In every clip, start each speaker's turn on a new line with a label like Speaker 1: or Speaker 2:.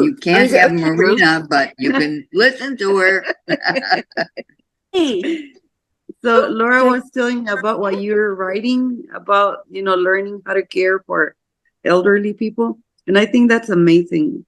Speaker 1: You can't have Marina, but you can listen to her.
Speaker 2: Hey, so Laura was telling me about what you're writing about, learning how to care for elderly people. And I think that's amazing.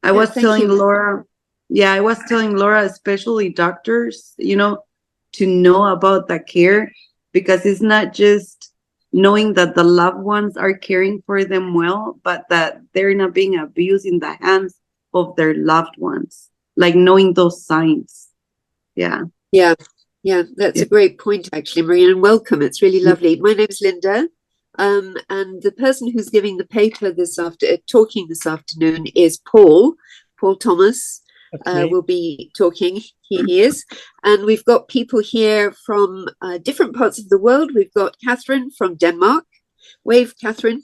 Speaker 2: I
Speaker 3: Yeah,
Speaker 2: was
Speaker 3: thank
Speaker 2: telling
Speaker 3: you.
Speaker 2: Laura, yeah, I was telling Laura, especially doctors, to know about the care, because it's not just knowing that the loved ones are caring for them well, but that they're not being abused in the hands of their loved ones, like knowing those signs. Yeah.
Speaker 3: Yeah, yeah, that's
Speaker 2: Yeah.
Speaker 3: a great point, actually, Marina, and welcome. It's really lovely. My name's Linda, and the person who's giving the paper talking this afternoon is Paul. Paul Thomas will be talking. He is, and we've got people here from different parts of the world. We've got Catherine from Denmark. Wave, Catherine.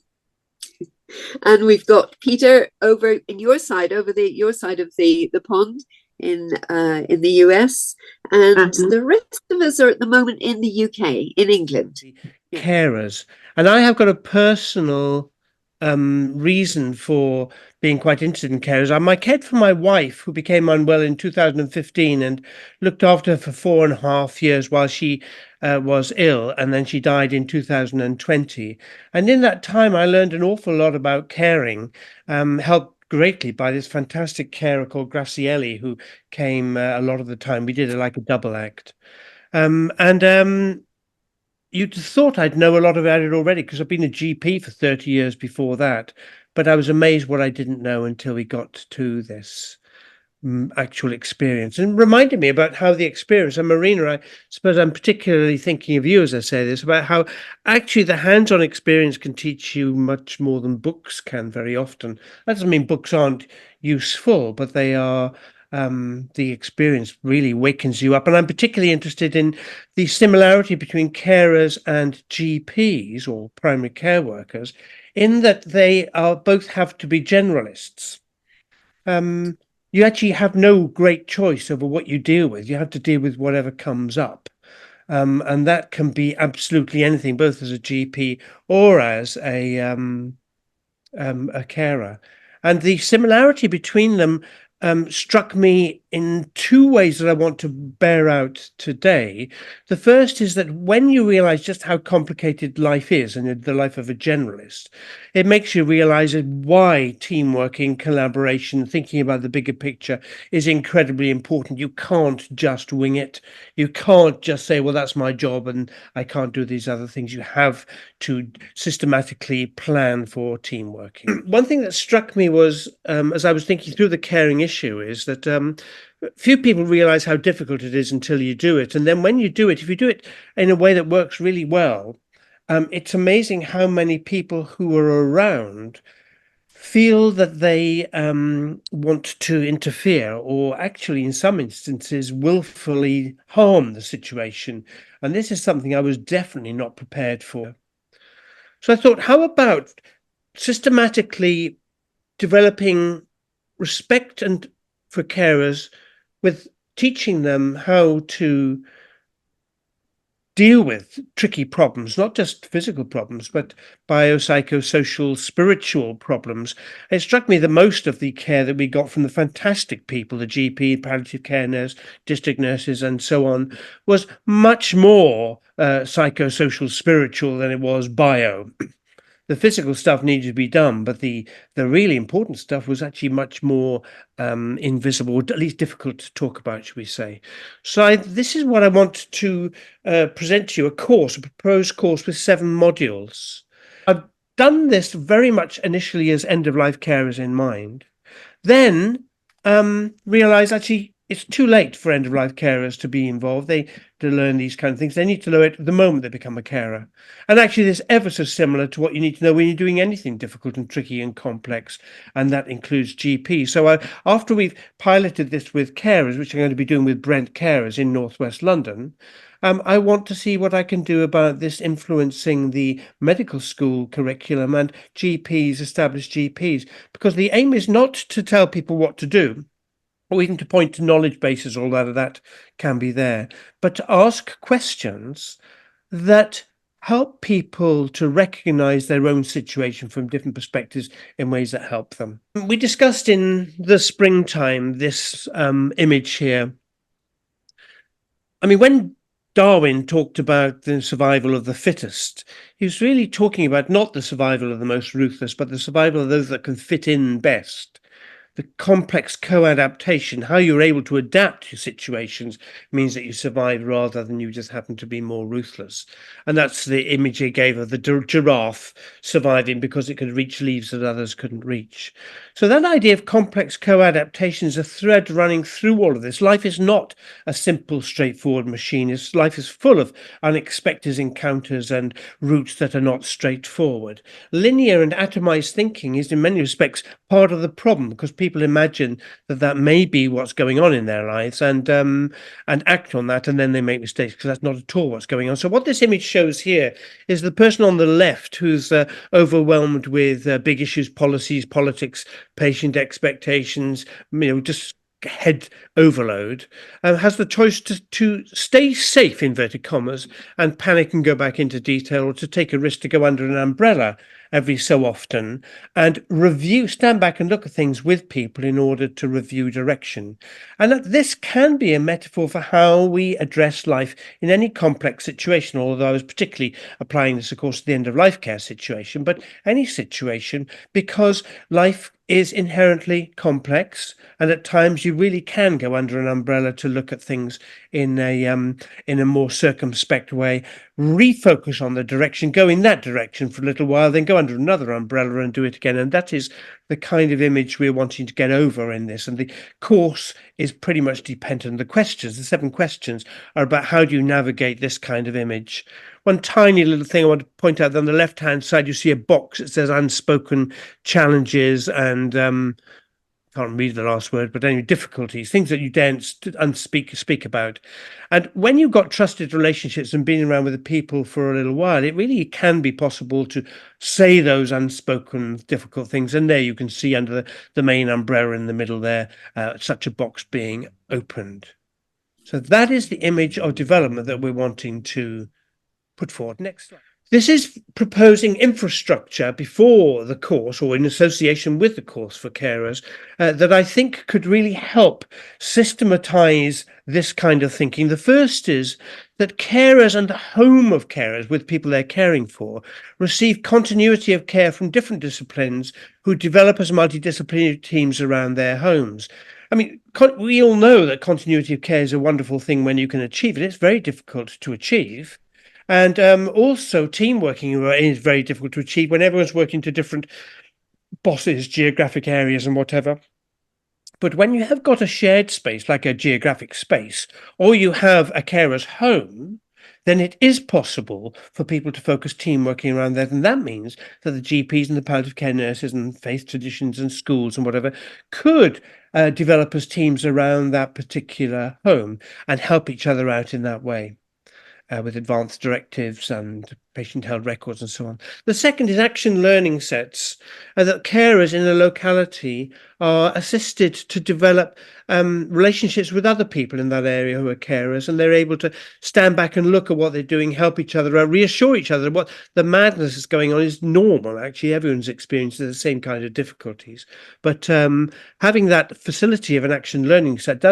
Speaker 3: And we've got Peter over your side of the pond in the US, and the rest of us are at the moment in the UK, in England.
Speaker 4: Carers, and I have got a personal reason for being quite interested in carers. I cared for my wife, who became unwell in 2015, and looked after her for 4.5 years while she was ill, and then she died in 2020. And in that time, I learned an awful lot about caring, helped greatly by this fantastic carer called Graciele, who came a lot of the time. We did it like a double act. You'd thought I'd know a lot about it already, because I've been a GP for 30 years before that, but I was amazed what I didn't know until we got to this actual experience, and reminded me about how the experience, and Marina, I suppose I'm particularly thinking of you as I say this, about how actually the hands-on experience can teach you much more than books can very often. That doesn't mean books aren't useful, but they are the experience really wakens you up. And I'm particularly interested in the similarity between carers and GPs, or primary care workers, in that they are both have to be generalists. You actually have no great choice over what you deal with. You have to deal with whatever comes up. And that can be absolutely anything, both as a GP or as a carer. And the similarity between them struck me in two ways that I want to bear out today. The first is that when you realize just how complicated life is, and the life of a generalist, it makes you realize why teamworking, collaboration, thinking about the bigger picture is incredibly important. You can't just wing it. You can't just say, well, that's my job and I can't do these other things. You have to systematically plan for teamworking. One thing that struck me was, as I was thinking through the caring issue, is that few people realize how difficult it is until you do it. And then when you do it, if you do it in a way that works really well, it's amazing how many people who are around feel that they want to interfere, or actually in some instances willfully harm the situation. And this is something I was definitely not prepared for. So I thought, how about systematically developing respect for carers, with teaching them how to deal with tricky problems, not just physical problems, but biopsychosocial, spiritual problems. It struck me that most of the care that we got from the fantastic people, the GP, palliative care nurse, district nurses, and so on, was much more psychosocial, spiritual than it was bio. The physical stuff needed to be done, but the really important stuff was actually much more invisible, or at least difficult to talk about, should we say. So this is what I want to present to you, a proposed course with 7 modules. I've done this very much initially as end-of-life carers in mind, then realised actually it's too late for end-of-life carers to be involved. To learn these kind of things, they need to know it the moment they become a carer. And actually, this is ever so similar to what you need to know when you're doing anything difficult and tricky and complex, and that includes GP. So after we've piloted this with carers, which I'm going to be doing with Brent Carers in Northwest London, I want to see what I can do about this influencing the medical school curriculum and GPs, established GPs, because the aim is not to tell people what to do, or even to point to knowledge bases, although that can be there, but to ask questions that help people to recognize their own situation from different perspectives in ways that help them. We discussed in the springtime this image here. I mean, when Darwin talked about the survival of the fittest, he was really talking about not the survival of the most ruthless, but the survival of those that can fit in best. The complex co-adaptation, how you're able to adapt to situations, means that you survive rather than you just happen to be more ruthless. And that's the image he gave of the giraffe surviving because it could reach leaves that others couldn't reach. So that idea of complex co-adaptation is a thread running through all of this. Life is not a simple, straightforward machine. Life is full of unexpected encounters and routes that are not straightforward. Linear and atomized thinking is in many respects part of the problem, because people imagine that that may be what's going on in their lives and act on that, and then they make mistakes, because that's not at all what's going on. So what this image shows here is the person on the left who's overwhelmed with big issues, policies, politics, patient expectations, just head overload, has the choice to stay safe, inverted commas, and panic and go back into detail, or to take a risk to go under an umbrella every so often and stand back and look at things with people in order to review direction. And that this can be a metaphor for how we address life in any complex situation, although I was particularly applying this, of course, to the end of life care situation, but any situation, because life is inherently complex, and at times you really can go under an umbrella to look at things in a more circumspect way, refocus on the direction, go in that direction for a little while, then go under another umbrella and do it again. And that is the kind of image we're wanting to get over in this. And the course is pretty much dependent. The questions, the 7 questions, are about how do you navigate this kind of image. One tiny little thing I want to point out, on the left-hand side, you see a box that says unspoken challenges and can't read the last word, but anyway, difficulties, things that you daren't speak about. And when you've got trusted relationships and been around with the people for a little while, it really can be possible to say those unspoken difficult things. And there you can see under the main umbrella in the middle there, such a box being opened. So that is the image of development that we're wanting to put forward. Next slide. This is proposing infrastructure before the course, or in association with the course for carers, that I think could really help systematize this kind of thinking. The first is that carers and the home of carers, with people they're caring for, receive continuity of care from different disciplines who develop as multidisciplinary teams around their homes. I mean, we all know that continuity of care is a wonderful thing when you can achieve it. It's very difficult to achieve. And also team working is very difficult to achieve when everyone's working to different bosses, geographic areas and whatever. But when you have got a shared space, like a geographic space, or you have a carer's home, then it is possible for people to focus team working around that. And that means that the GPs and the palliative care nurses and faith traditions and schools and whatever could develop as teams around that particular home and help each other out in that way. With advanced directives and patient-held records and so on. The second is action learning sets, that carers in a locality are assisted to develop relationships with other people in that area who are carers, and they're able to stand back and look at what they're doing, help each other out, reassure each other what the madness is going on is normal. Actually, everyone's experiencing the same kind of difficulties. But having that facility of an action learning set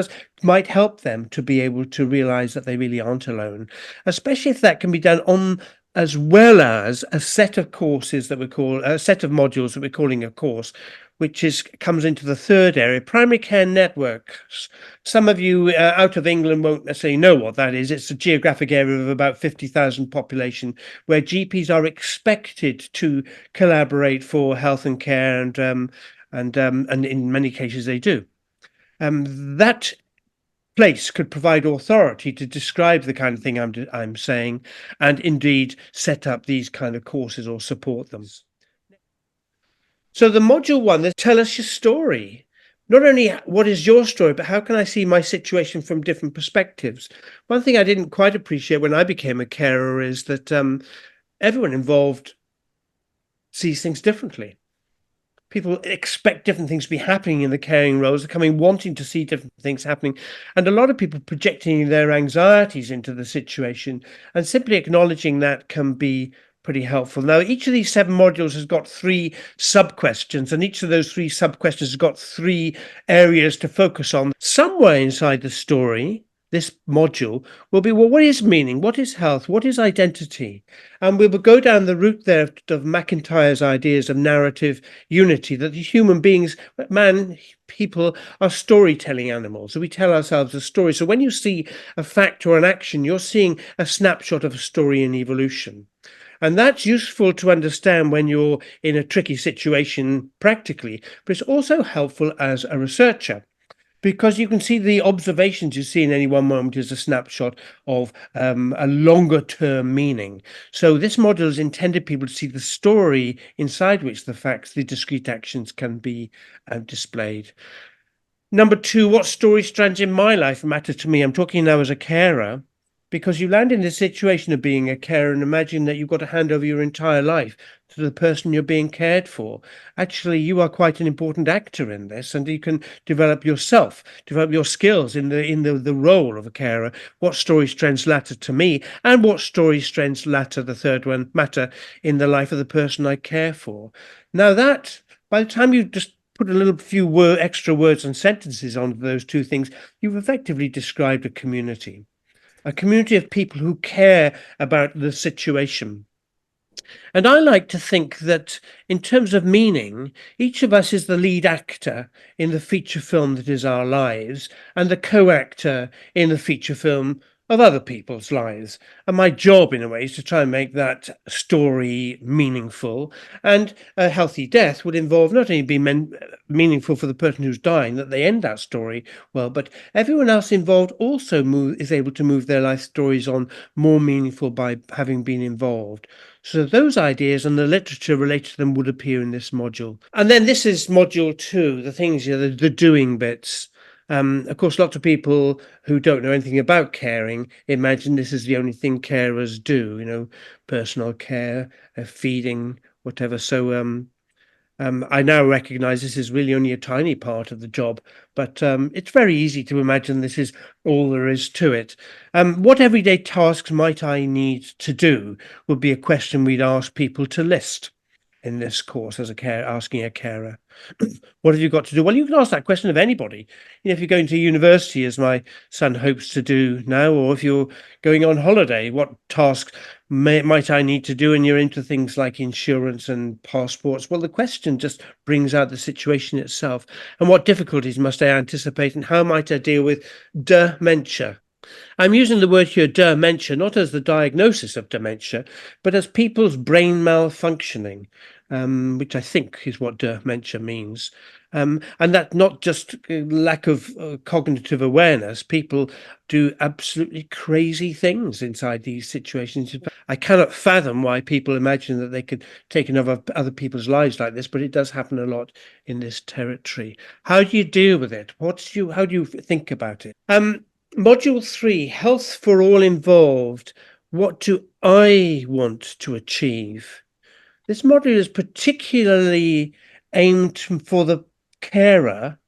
Speaker 4: might help them to be able to realize that they really aren't alone, especially if that can be done on as well as a set of courses that we call a set of modules that we're calling a course, which comes into the third area, primary care networks. Some of you out of England won't necessarily know what that is. It's a geographic area of about 50,000 population where GPs are expected to collaborate for health and care, and in many cases they do. That place could provide authority to describe the kind of thing I'm saying, and indeed set up these kind of courses or support them. So the module 1, they tell us your story. Not only what is your story, but how can I see my situation from different perspectives? One thing I didn't quite appreciate when I became a carer is that everyone involved sees things differently. people expect different things to be happening in the caring roles. They're coming wanting to see different things happening, and a lot of people projecting their anxieties into the situation, and simply acknowledging that can be pretty helpful. Now, each of these 7 modules has got 3 sub-questions, and each of those 3 sub-questions has got 3 areas to focus on. Somewhere inside the story, this module will be, well, what is meaning? What is health? What is identity? And we will go down the route there of McIntyre's ideas of narrative unity, that the human beings, people are storytelling animals. So we tell ourselves a story. So when you see a fact or an action, you're seeing a snapshot of a story in evolution. And that's useful to understand when you're in a tricky situation practically, but it's also helpful as a researcher, because you can see the observations you see in any one moment is a snapshot of a longer term meaning. So this model is intended people to see the story inside which the facts, the discrete actions can be displayed. Number 2, what story strands in my life matter to me? I'm talking now as a carer, because you land in this situation of being a carer and imagine that you've got to hand over your entire life to the person you're being cared for. Actually, you are quite an important actor in this, and you can develop yourself, develop your skills in the role of a carer. What story strands matter to me, and what story strands matter, the third one, matter in the life of the person I care for. Now that, by the time you just put a little few extra words and sentences onto those 2 things, you've effectively described a community of people who care about the situation. And I like to think that in terms of meaning, each of us is the lead actor in the feature film that is our lives, and the co-actor in the feature film of other people's lives. And my job, in a way, is to try and make that story meaningful. And a healthy death would involve not only be meaningful for the person who's dying, that they end that story well, but everyone else involved also is able to move their life stories on more meaningful by having been involved. So those ideas and the literature related to them would appear in this module. And then this is module 2, the things, the doing bits. Of course, lots of people who don't know anything about caring imagine this is the only thing carers do, personal care, feeding, whatever. So I now recognize this is really only a tiny part of the job, but it's very easy to imagine this is all there is to it. What everyday tasks might I need to do would be a question we'd ask people to list in this course as asking a carer. What have you got to do? Well, you can ask that question of anybody. If you're going to university, as my son hopes to do now, or if you're going on holiday, what tasks might I need to do? And you're into things like insurance and passports. Well, the question just brings out the situation itself. And what difficulties must I anticipate, and how might I deal with dementia? I'm using the word here, dementia, not as the diagnosis of dementia, but as people's brain malfunctioning, which I think is what dementia means. And that not just lack of cognitive awareness. People do absolutely crazy things inside these situations. I cannot fathom why people imagine that they could take other people's lives like this, but it does happen a lot in this territory. How do you deal with it? How do you think about it? Module 3, health for all involved. What do I want to achieve? This module is particularly aimed for the carer,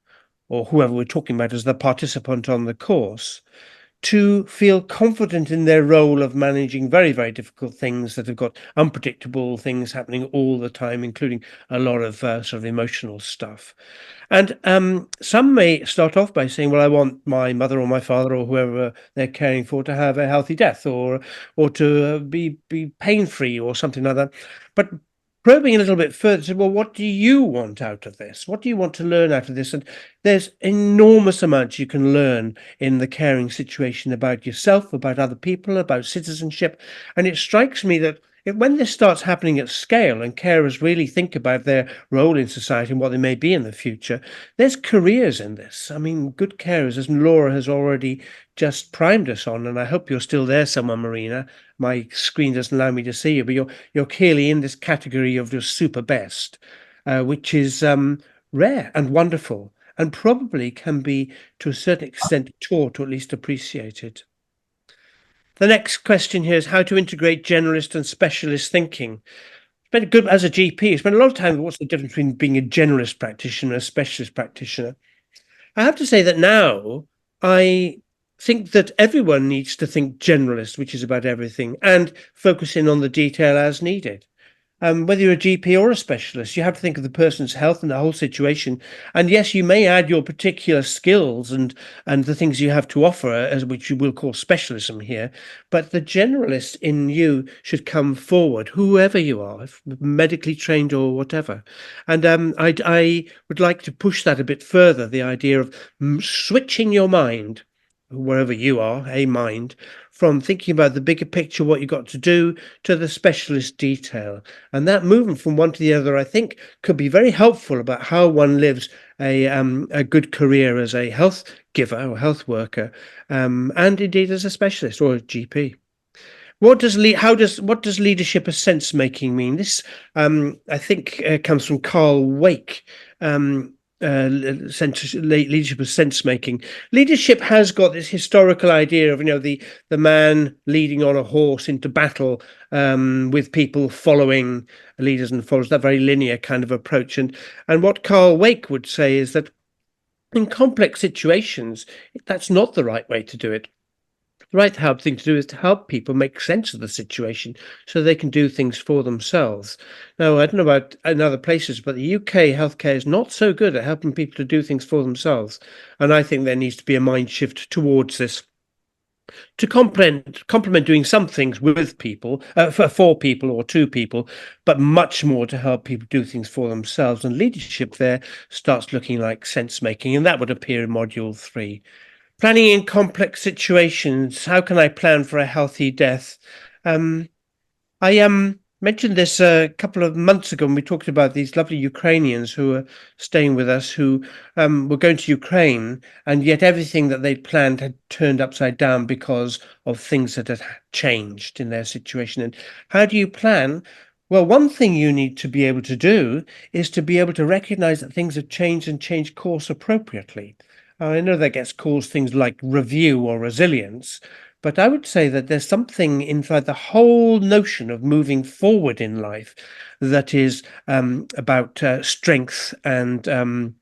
Speaker 4: or whoever we're talking about as the participant on the course, to feel confident in their role of managing very, very difficult things that have got unpredictable things happening all the time, including a lot of sort of emotional stuff. And some may start off by saying, well, I want my mother or my father or whoever they're caring for to have a healthy death, or to be pain-free or something like that. But probing a little bit further, said, well, what do you want out of this? What do you want to learn out of this? And there's enormous amounts you can learn in the caring situation about yourself, about other people, about citizenship. And it strikes me that when this starts happening at scale and carers really think about their role in society and what they may be in the future, there's careers in this. I mean, good carers, as Laura has already just primed us on, and I hope you're still there somewhere, Marina. My screen doesn't allow me to see you, but you're clearly in this category of your super best, which is rare and wonderful, and probably can be, to a certain extent, taught or at least appreciated. The next question here is how to integrate generalist and specialist thinking. spent good as a GP. I spent a lot of time. What's the difference between being a generalist practitioner and a specialist practitioner? I have to say that now I think that everyone needs to think generalist, which is about everything, and focusing on the detail as needed. Whether you're a GP or a specialist, you have to think of the person's health and the whole situation. And yes, you may add your particular skills and the things you have to offer, as which you will call specialism here. But the generalist in you should come forward, whoever you are, if medically trained or whatever. And I would like to push that a bit further, the idea of switching your mind, wherever you are, a mind, from thinking about the bigger picture, what you've got to do, to the specialist detail. And that movement from one to the other, I think, could be very helpful about how one lives a good career as a health giver or health worker, and indeed as a specialist or a GP. What does leadership as sense making mean? This, I think, comes from Carl Wake. Leadership as sense making. Leadership has got this historical idea of, the man leading on a horse into battle, with people following leaders and followers, that very linear kind of approach. And what Carl Wake would say is that in complex situations, that's not the right way to do it. The right thing to do is to help people make sense of the situation so they can do things for themselves. Now, I don't know about in other places, but the UK healthcare is not so good at helping people to do things for themselves. And I think there needs to be a mind shift towards this, to complement doing some things with people, for people or to people, but much more to help people do things for themselves. And leadership there starts looking like sense making, and that would appear in module 3. Planning in complex situations. How can I plan for a healthy death? I mentioned this a couple of months ago when we talked about these lovely Ukrainians who are staying with us, who were going to Ukraine, and yet everything that they'd planned had turned upside down because of things that had changed in their situation. And how do you plan? Well, one thing you need to be able to do is to be able to recognize that things have changed and change course appropriately. I know that gets called things like review or resilience, but I would say that there's something inside the whole notion of moving forward in life that is about strength and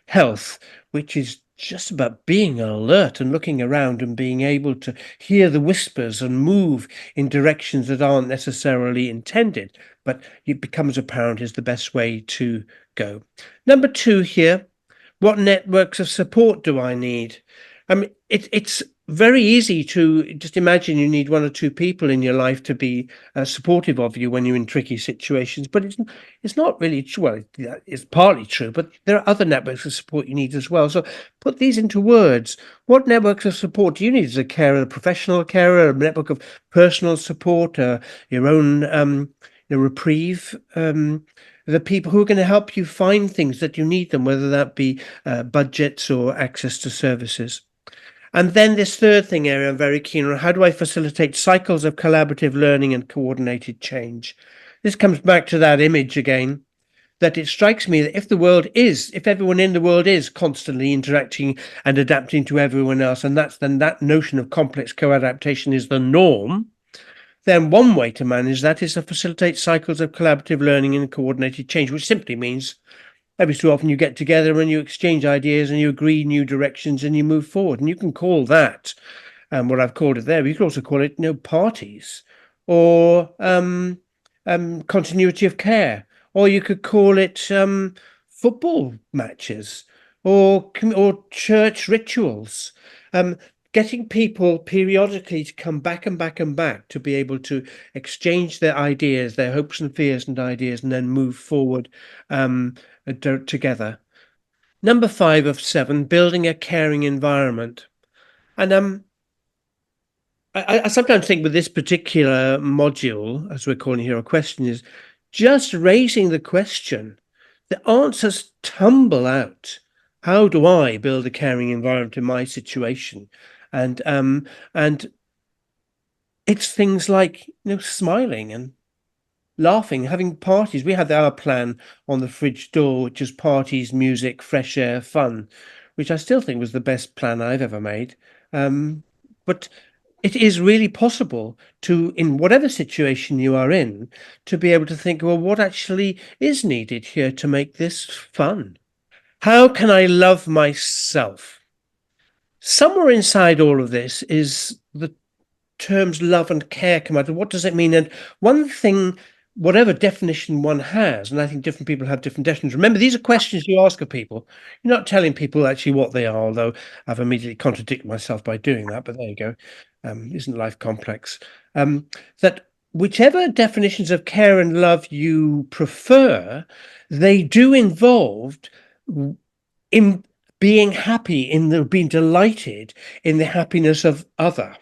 Speaker 4: health, which is just about being alert and looking around and being able to hear the whispers and move in directions that aren't necessarily intended, but it becomes apparent is the best way to go. Number 2 here. What networks of support do I need? It's very easy to just imagine you need 1 or 2 people in your life to be supportive of you when you're in tricky situations, but it's not really true. Well, it's partly true, but there are other networks of support you need as well. So put these into words. What networks of support do you need as a carer, a professional carer, a network of personal support, your own reprieve? The people who are going to help you find things that you need them, whether that be budgets or access to services. And then this third thing area I'm very keen on, how do I facilitate cycles of collaborative learning and coordinated change? This comes back to that image again, that it strikes me that if everyone in the world is constantly interacting and adapting to everyone else, and then that notion of complex co-adaptation is the norm, then one way to manage that is to facilitate cycles of collaborative learning and coordinated change, which simply means every so often you get together and you exchange ideas and you agree new directions and you move forward. And you can call that, what I've called it there, you could also call it, parties, or continuity of care, or you could call it football matches, or church rituals. Getting people periodically to come back and back and back to be able to exchange their ideas, their hopes and fears and ideas, and then move forward together. Number 5 of 7, building a caring environment. And I sometimes think with this particular module, as we're calling here, a question is just raising the question. The answers tumble out. How do I build a caring environment in my situation? And it's things like smiling and laughing, having parties. We had our plan on the fridge door, which is parties, music, fresh air, fun, which I still think was the best plan I've ever made. But it is really possible to, in whatever situation you are in, to be able to think, well, what actually is needed here to make this fun? How can I love myself? Somewhere inside all of this is the terms love and care come out. What does it mean? And one thing, whatever definition one has, and I think different people have different definitions. Remember, these are questions you ask of people. You're not telling people actually what they are, although I've immediately contradicted myself by doing that, but there you go. Isn't life complex? That whichever definitions of care and love you prefer, they do involve in being happy, being delighted in the happiness of other,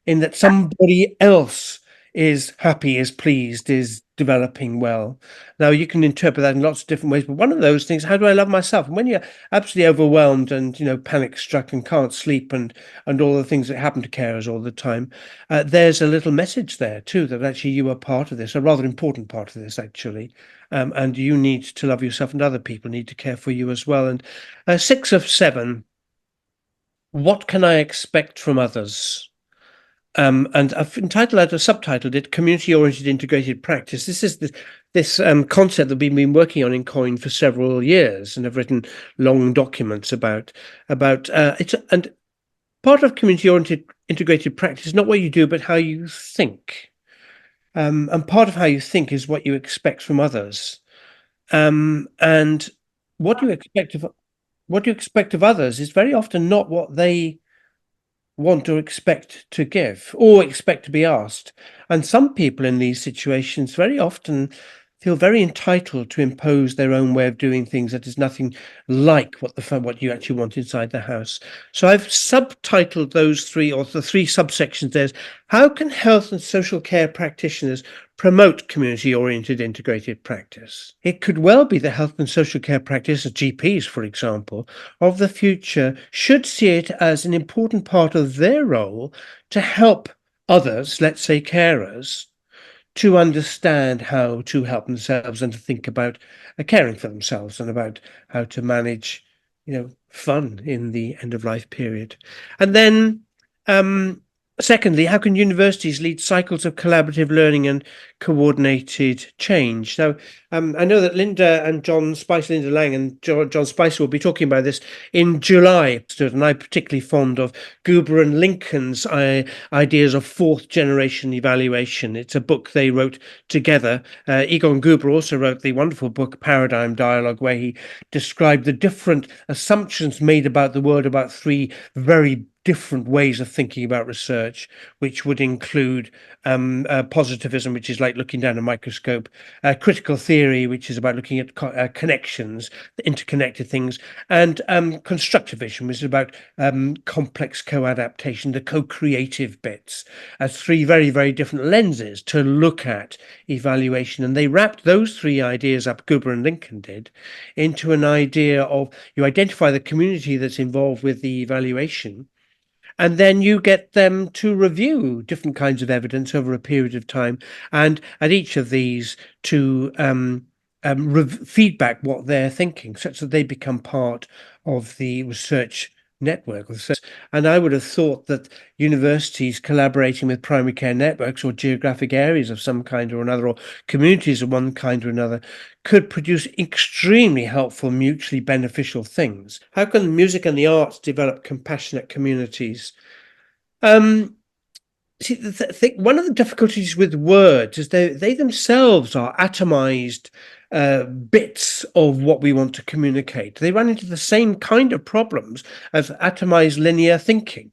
Speaker 4: in that somebody else is happy, is pleased, is developing well. Now, you can interpret that in lots of different ways, but one of those things, how do I love myself? And when you're absolutely overwhelmed and, panic struck and can't sleep and all the things that happen to carers all the time, there's a little message there too, that actually you are part of this, a rather important part of this, actually. And you need to love yourself, and other people need to care for you as well. And 6 of 7, what can I expect from others? And I've entitled that, or subtitled it, Community-Oriented Integrated Practice. This is this concept that we've been working on in COIN for several years, and have written long documents about it. And part of community-oriented integrated practice is not what you do, but how you think. And part of how you think is what you expect from others. And what you expect of others is very often not what they want or expect to give, or expect to be asked. And some people in these situations very often feel very entitled to impose their own way of doing things that is nothing like what you actually want inside the house. So I've subtitled those three, or the three subsections there, how can health and social care practitioners promote community-oriented integrated practice? It could well be the health and social care practitioners, GPs, for example, of the future should see it as an important part of their role to help others, let's say carers, to understand how to help themselves and to think about caring for themselves, and about how to manage, fun in the end of life period. And then, secondly, how can universities lead cycles of collaborative learning and coordinated change? Now, I know that Linda Lang and John Spicer will be talking about this in July, and I'm particularly fond of Guber and Lincoln's ideas of fourth generation evaluation. It's a book they wrote together. Egon Guber also wrote the wonderful book Paradigm Dialogue, where he described the different assumptions made about the world, about 3 very different ways of thinking about research, which would include positivism, which is like looking down a microscope, critical theory, which is about looking at connections, interconnected things, and constructivism, which is about complex co-adaptation, the co-creative bits, as 3 very, very different lenses to look at evaluation. And they wrapped those 3 ideas up, Guber and Lincoln did, into an idea of, you identify the community that's involved with the evaluation, and then you get them to review different kinds of evidence over a period of time, and at each of these to feedback what they're thinking, such that they become part of the research network. And I would have thought that universities collaborating with primary care networks, or geographic areas of some kind or another, or communities of one kind or another, could produce extremely helpful, mutually beneficial things. How can music and the arts develop compassionate communities? See, one of the difficulties with words is they themselves are atomized bits of what we want to communicate. They run into the same kind of problems as atomized linear thinking.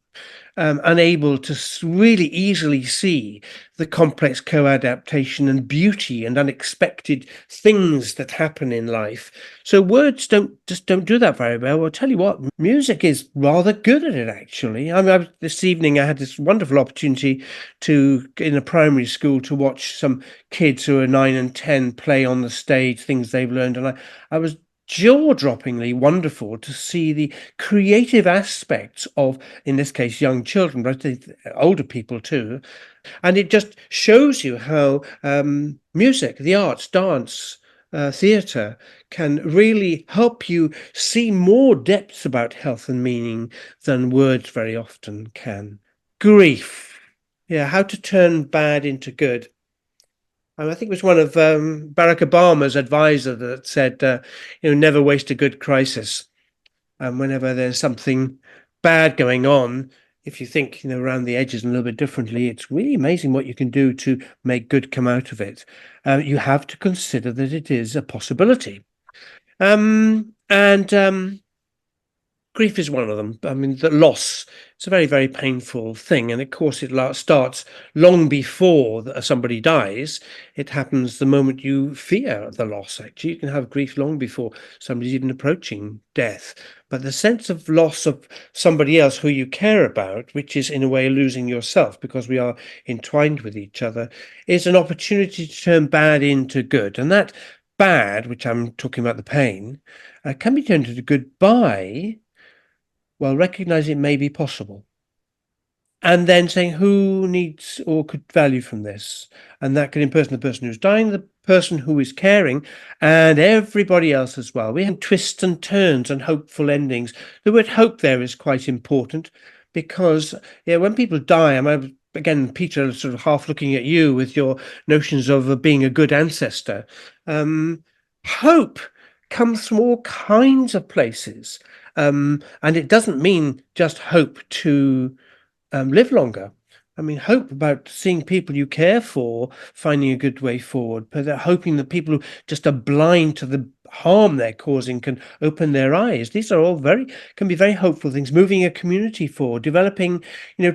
Speaker 4: Unable to really easily see the complex co-adaptation and beauty and unexpected things that happen in life. So words don't do that very well. I'll tell you what, music is rather good at it, actually. This evening I had this wonderful opportunity in a primary school, to watch some kids who are 9 and 10 play on the stage things they've learned, and I was jaw-droppingly wonderful to see the creative aspects of, in this case, young children, but older people too. And it just shows you how music, the arts, dance, theatre can really help you see more depths about health and meaning than words very often can. Grief. Yeah, how to turn bad into good. And I think it was one of Barack Obama's advisor that said, never waste a good crisis. And whenever there's something bad going on, if you think, around the edges a little bit differently, it's really amazing what you can do to make good come out of it. You have to consider that it is a possibility. And grief is one of them. I mean, the loss, it's a very, very painful thing. And of course, it starts long before somebody dies. It happens the moment you fear the loss, actually. You can have grief long before somebody's even approaching death. But the sense of loss of somebody else who you care about, which is in a way losing yourself because we are entwined with each other, is an opportunity to turn bad into good. And that bad, which I'm talking about the pain, can be turned into good by, well, recognize it may be possible. And then saying who needs or could value from this. And that can impersonate the person who's dying, the person who is caring, and everybody else as well. We have twists and turns and hopeful endings. The word hope there is quite important because when people die, again, Peter, sort of half looking at you with your notions of being a good ancestor. Hope comes from all kinds of places. And it doesn't mean just hope to live longer. I mean, hope about seeing people you care for finding a good way forward, but they're hoping that people who just are blind to the harm they're causing can open their eyes. These are all can be very hopeful things. Moving a community forward, developing,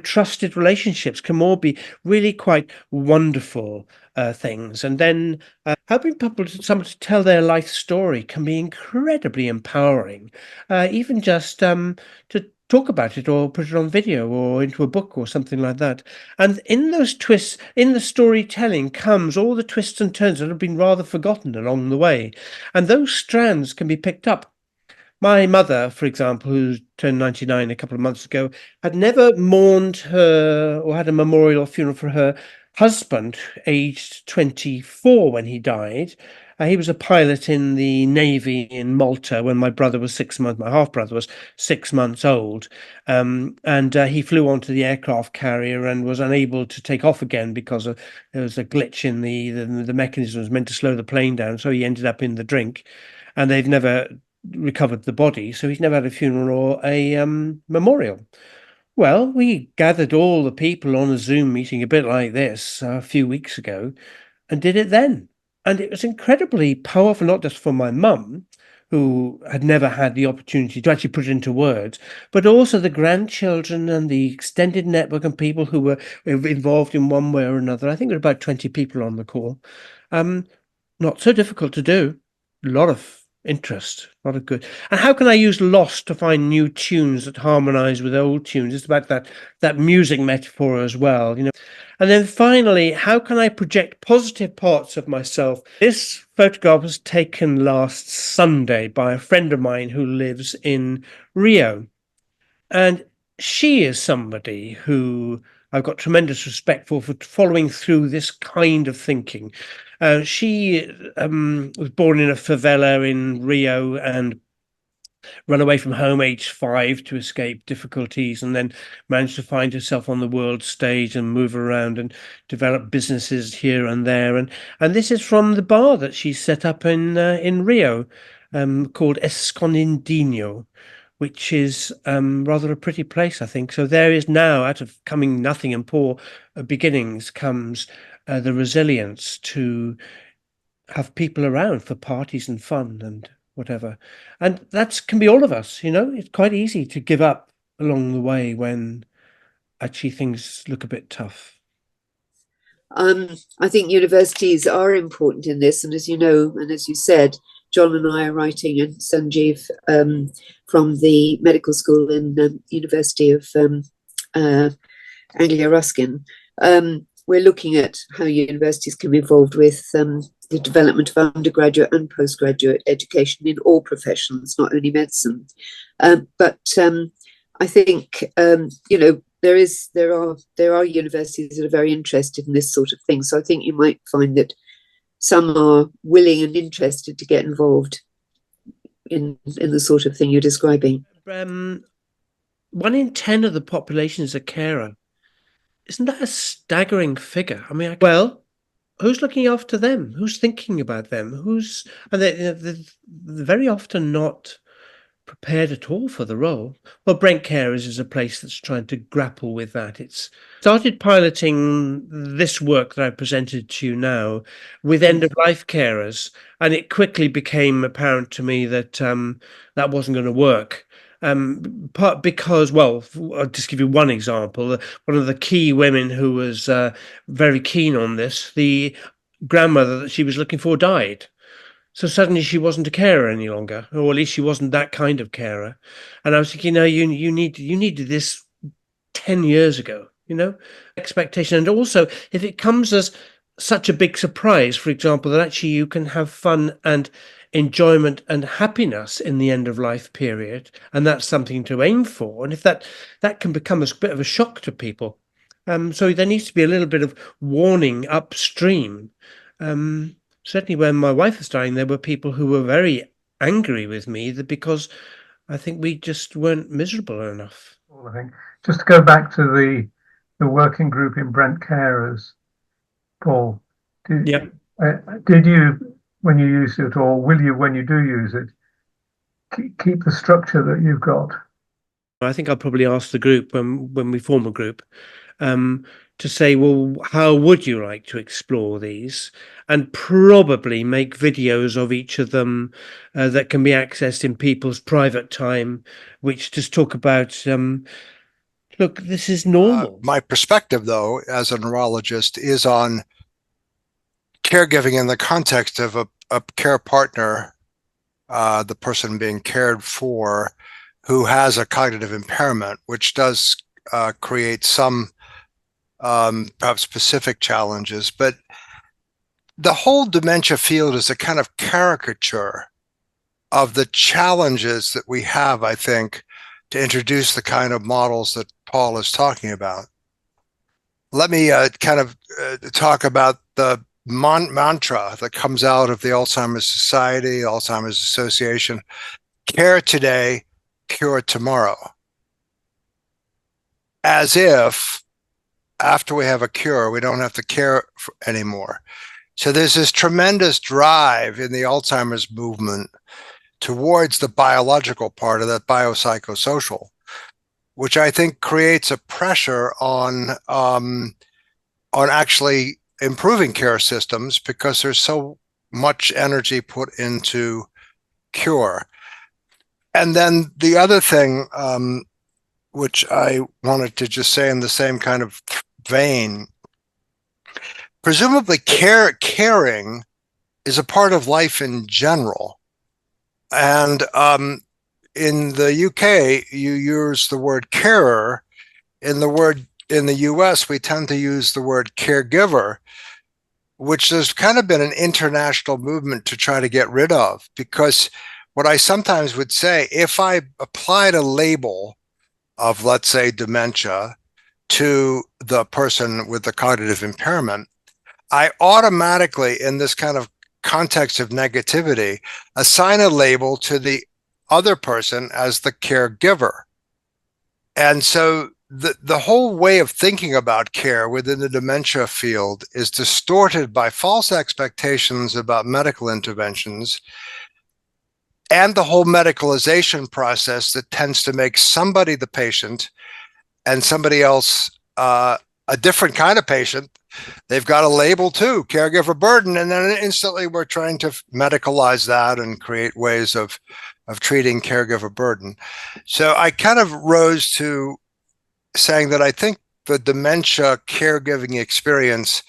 Speaker 4: trusted relationships can all be really quite wonderful things. And then helping someone to tell their life story can be incredibly empowering. Even just to talk about it or put it on video or into a book or something like that. And in those twists, in the storytelling comes all the twists and turns that have been rather forgotten along the way. And those strands can be picked up. My mother, for example, who turned 99 a couple of months ago, had never mourned her or had a memorial or funeral for her husband, aged 24 when he died. He was a pilot in the Navy in Malta when my brother was 6 months, my half brother was 6 months old. And he flew onto the aircraft carrier and was unable to take off again because there was a glitch in the mechanism was meant to slow the plane down. So he ended up in the drink, and they've never recovered the body. So he's never had a funeral or a memorial. Well, we gathered all the people on a Zoom meeting a bit like this a few weeks ago and did it then. And it was incredibly powerful, not just for my mum, who had never had the opportunity to actually put it into words, but also the grandchildren and the extended network and people who were involved in one way or another. I think there were about 20 people on the call. Not so difficult to do. A lot of interest, a lot of good. And how can I use loss to find new tunes that harmonize with old tunes? It's about that music metaphor as well, And then finally, how can I project positive parts of myself? This photograph was taken last Sunday by a friend of mine who lives in Rio. And she is somebody who I've got tremendous respect for following through this kind of thinking. She was born in a favela in Rio and run away from home aged 5 to escape difficulties, and then managed to find herself on the world stage and move around and develop businesses here and there. And this is from the bar that she set up in Rio, called Escondinho, which is rather a pretty place, I think. So there is now, out of coming nothing and poor beginnings, comes the resilience to have people around for parties and fun and whatever. And that can be all of us, It's quite easy to give up along the way when actually things look a bit tough.
Speaker 3: I think universities are important in this, and as you know, and as you said, John and I are writing, and Sanjeev from the medical school in the University of Anglia Ruskin. We're looking at how universities can be involved with the development of undergraduate and postgraduate education in all professions, not only medicine. But I think there are universities that are very interested in this sort of thing. So I think you might find that some are willing and interested to get involved in the sort of thing you're describing.
Speaker 4: 1 in 10 of the population is a carer. isn't that a staggering figure? I mean, well, who's looking after them? Who's thinking about them? And they're very often not prepared at all for the role. Well, Brent Carers is a place that's trying to grapple with that. It's started piloting this work that I presented to you now with end-of-life carers, and it quickly became apparent to me that that wasn't going to work. Part because, well, I'll just give you one example. One of the key women who was very keen on this, the grandmother that she was looking for died. So suddenly she wasn't a carer any longer, or at least she wasn't that kind of carer. And I was thinking, no, you needed this 10 years ago, expectation. And also, if it comes as such a big surprise, for example, that actually you can have fun and enjoyment and happiness in the end of life period, and that's something to aim for. And if that can become a bit of a shock to people, so there needs to be a little bit of warning upstream. Certainly when my wife was dying, there were people who were very angry with me because I think we just weren't miserable enough.
Speaker 5: Well, I think just to go back to the working group in Brent Carers, Paul, did you, when you use it, or will you, when you do use it, keep the structure that you've got?
Speaker 4: I think I'll probably ask the group when we form a group to say, well, how would you like to explore these? And probably make videos of each of them that can be accessed in people's private time, which just talk about, look, this is normal.
Speaker 6: My perspective, though, as a neurologist, is on caregiving in the context of a care partner, the person being cared for, who has a cognitive impairment, which does create some perhaps specific challenges. But the whole dementia field is a kind of caricature of the challenges that we have, I think, to introduce the kind of models that Paul is talking about. Let me talk about the mantra that comes out of the Alzheimer's Society, Alzheimer's Association: care today, cure tomorrow. As if after we have a cure, we don't have to care anymore. So there's this tremendous drive in the Alzheimer's movement towards the biological part of that biopsychosocial, which I think creates a pressure on actually improving care systems, because there's so much energy put into cure. And then the other thing, which I wanted to just say in the same kind of vein, presumably caring is a part of life in general. And in the UK, you use the word carer. In the US, we tend to use the word caregiver, which there's kind of been an international movement to try to get rid of. Because what I sometimes would say, if I applied a label of, let's say, dementia to the person with the cognitive impairment, I automatically, in this kind of context of negativity, assign a label to the other person as the caregiver. And so the whole way of thinking about care within the dementia field is distorted by false expectations about medical interventions and the whole medicalization process that tends to make somebody the patient and somebody else a different kind of patient. They've got a label too, caregiver burden, and then instantly we're trying to medicalize that and create ways of treating caregiver burden. So I kind of rose to saying that I think the dementia caregiving experience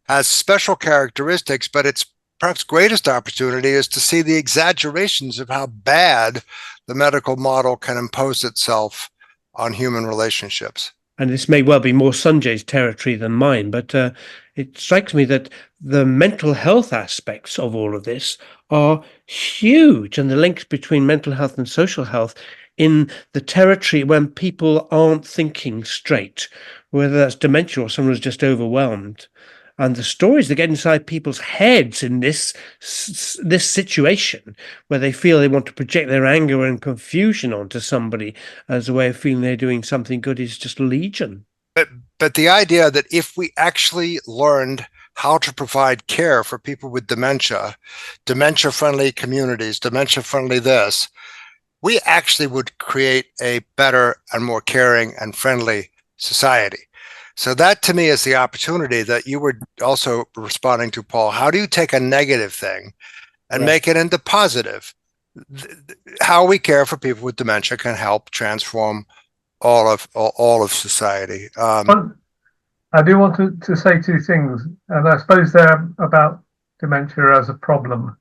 Speaker 6: has special characteristics, but its perhaps greatest opportunity is to see the exaggerations of how bad the medical model can impose itself on human relationships.
Speaker 4: And this may well be more Sanjay's territory than mine, but it strikes me that the mental health aspects of all of this are huge, and the links between mental health and social health in the territory when people aren't thinking straight, whether that's dementia or someone who's just overwhelmed. And the stories that get inside people's heads in this situation, where they feel they want to project their anger and confusion onto somebody as a way of feeling they're doing something good, is just legion.
Speaker 6: but the idea that if we actually learned how to provide care for people with dementia-friendly communities, dementia-friendly this, we actually would create a better and more caring and friendly society. So that to me is the opportunity that you were also responding to, Paul. How do you take a negative thing and make it into positive? How we care for people with dementia can help transform all of society.
Speaker 5: I do want to say two things, and I suppose they're about dementia as a problem.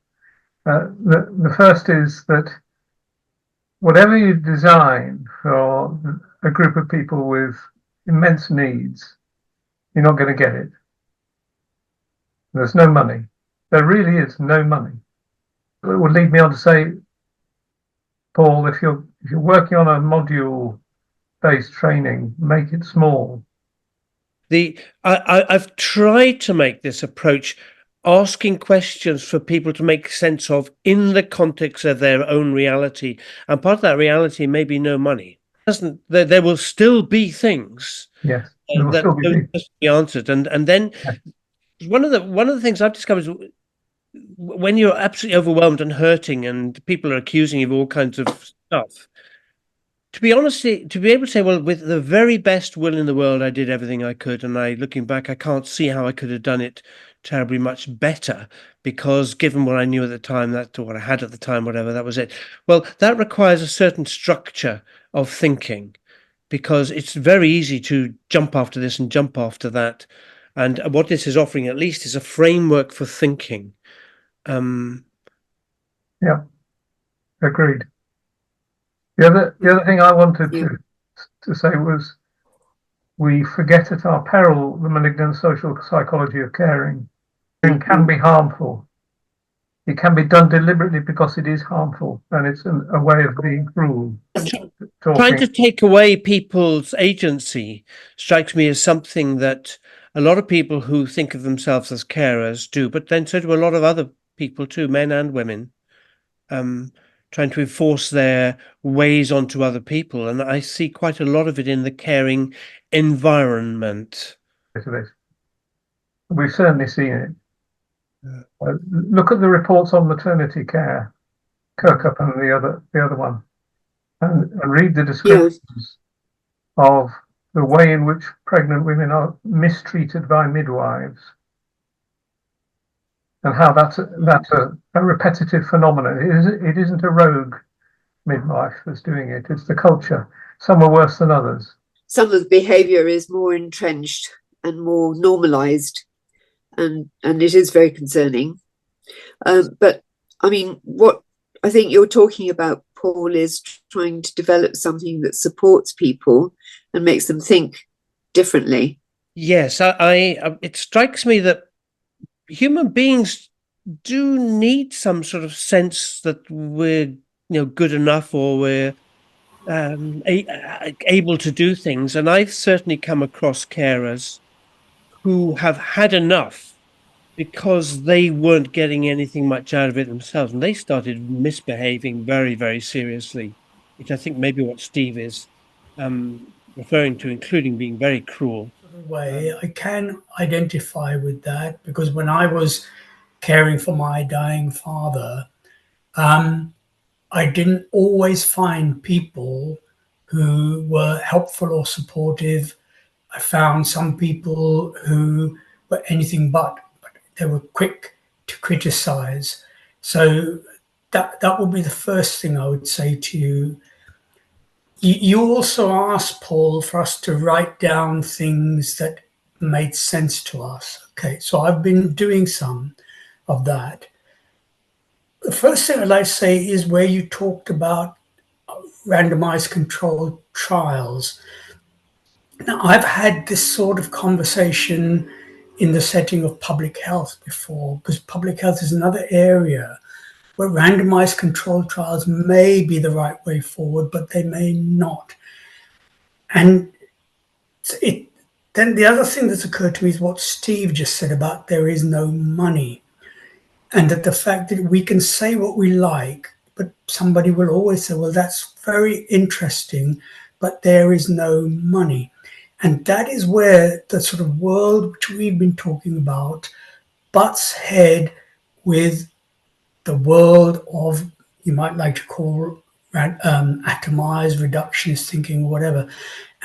Speaker 5: The first is that whatever you design for a group of people with immense needs, you're not going to get it. There's no money. There really is no money. It would lead me on to say, Paul, if you're working on a module-based training, make it small.
Speaker 4: I've tried to make this approach asking questions for people to make sense of in the context of their own reality, and part of that reality may be no money. There will still be things
Speaker 5: that
Speaker 4: must be answered, and then one of the things I've discovered is when you're absolutely overwhelmed and hurting, and people are accusing you of all kinds of stuff. To be honest, to be able to say, well, with the very best will in the world, I did everything I could, and looking back, I can't see how I could have done it terribly much better, because given what I knew at the time, that's what I had at the time, whatever, that was it. Well, that requires a certain structure of thinking, because it's very easy to jump after this and jump after that. And what this is offering, at least, is a framework for thinking.
Speaker 5: Yeah, agreed. The other thing I wanted to say was, we forget at our peril the malignant social psychology of caring. It can be harmful. It can be done deliberately because it is harmful, and it's a way of being cruel.
Speaker 4: Trying to take away people's agency strikes me as something that a lot of people who think of themselves as carers do, but then so do a lot of other people too, men and women, trying to enforce their ways onto other people. And I see quite a lot of it in the caring environment.
Speaker 5: We've certainly seen it. Look at the reports on maternity care, COIP and the other one, and read the descriptions of the way in which pregnant women are mistreated by midwives, and how that's a repetitive phenomenon. It isn't a rogue midwife that's doing it. It's the culture. Some are worse than others.
Speaker 3: Some of the behaviour is more entrenched and more normalised, and it is very concerning. But I mean, what I think you're talking about, Paul, is trying to develop something that supports people and makes them think differently.
Speaker 4: Yes, it strikes me that human beings do need some sort of sense that we're good enough, or we're able to do things. And I've certainly come across carers who have had enough because they weren't getting anything much out of it themselves, and they started misbehaving very, very seriously, which I think maybe what Steve is referring to, including being very cruel.
Speaker 7: Way I can identify with that, because when I was caring for my dying father, I didn't always find people who were helpful or supportive. I found some people who were anything but they were quick to criticize. So that would be the first thing I would say to you. You also asked, Paul, for us to write down things that made sense to us. Okay, so I've been doing some of that. The first thing I'd like to say is where you talked about randomized controlled trials. Now, I've had this sort of conversation in the setting of public health before, because public health is another area where randomized controlled trials may be the right way forward, but they may not. And then the other thing that's occurred to me is what Steve just said about there is no money, and that the fact that we can say what we like, but somebody will always say, well, that's very interesting, but there is no money. And that is where the sort of world which we've been talking about butts head with the world of, you might like to call atomized reductionist thinking or whatever.